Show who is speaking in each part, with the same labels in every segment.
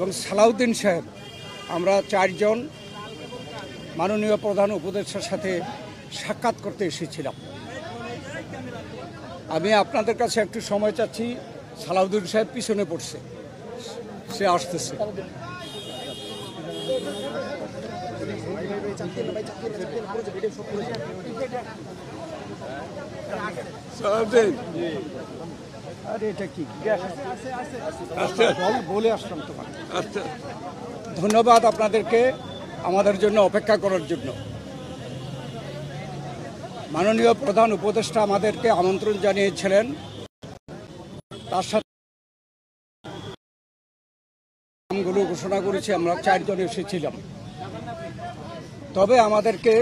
Speaker 1: এবং সালাউদ্দিন সাহেব, আমরা চারজন মাননীয় প্রধান উপদেষ্টার সাথে সাক্ষাৎ করতে এসেছিলাম। আমি আপনাদের কাছে একটু সময় চাচ্ছি। সালাউদ্দিন সাহেব পিছনে পড়ছে, সে আসতেছে। আরে এটা কি বলে আসলাম তোমার। ধন্যবাদ আপনাদেরকে আমাদের জন্য অপেক্ষা করার জন্য। মাননীয় প্রধান উপদেষ্টা আমাদেরকে আমন্ত্রণ জানিয়েছিলেন, তার সাথে নামগুলো ঘোষণা করেছি। আমরা চারজন এসেছিলাম, তবে আমাদেরকে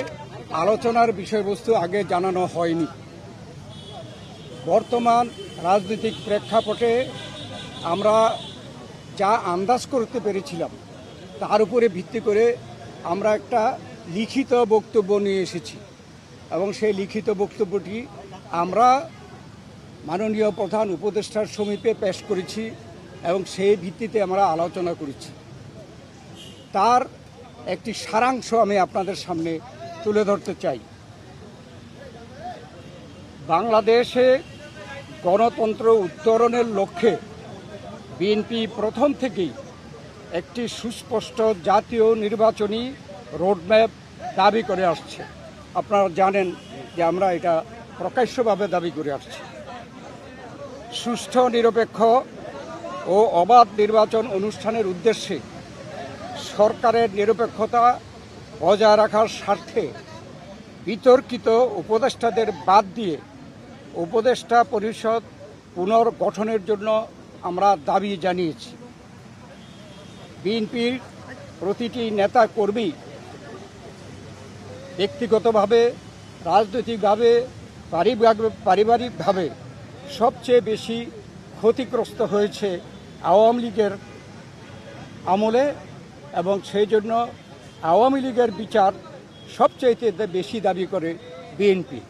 Speaker 1: আলোচনার বিষয়বস্তু আগে জানানো হয়নি। বর্তমান রাজনৈতিক প্রেক্ষাপটে আমরা যা আন্দাজ করতে পেরেছিলাম তার উপরে ভিত্তি করে আমরা একটা লিখিত বক্তব্য নিয়ে এসেছি এবং সেই লিখিত বক্তব্যটি আমরা মাননীয় প্রধান উপদেষ্টার সমীপে পেশ করেছি এবং সেই ভিত্তিতে আমরা আলোচনা করেছি। তার একটি সারাংশ আমি আপনাদের সামনে তুলে ধরতে চাই। বাংলাদেশে গণতন্ত্র উত্তরণের লক্ষ্যে বিএনপি প্রথম থেকেই একটি সুস্পষ্ট জাতীয় নির্বাচনী রোডম্যাপ দাবি করে আসছে। আপনারা জানেন যে আমরা এটা প্রকাশ্যভাবে দাবি করে আসছি। সুষ্ঠু, নিরপেক্ষ ও অবাধ নির্বাচন অনুষ্ঠানের উদ্দেশ্যে সরকারের নিরপেক্ষতা বজায় রাখার স্বার্থে বিতর্কিত উপদেষ্টাদের বাদ দিয়ে উপদেষ্টা পরিষদ পুনর্গঠনের জন্য আমরা দাবি জানিয়েছি। বিএনপির প্রতিটি নেতা কর্মী ব্যক্তিগতভাবে, রাজনৈতিকভাবে, পারিবারিকভাবে সবচেয়ে বেশি ক্ষতিগ্রস্ত হয়েছে আওয়ামী লীগের আমলে এবং সেই জন্য আওয়ামী লীগের বিচার সবচাইতে বেশি দাবি করে বিএনপি।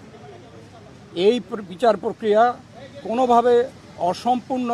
Speaker 1: এই বিচার প্রক্রিয়া কোনোভাবে অসম্পূর্ণ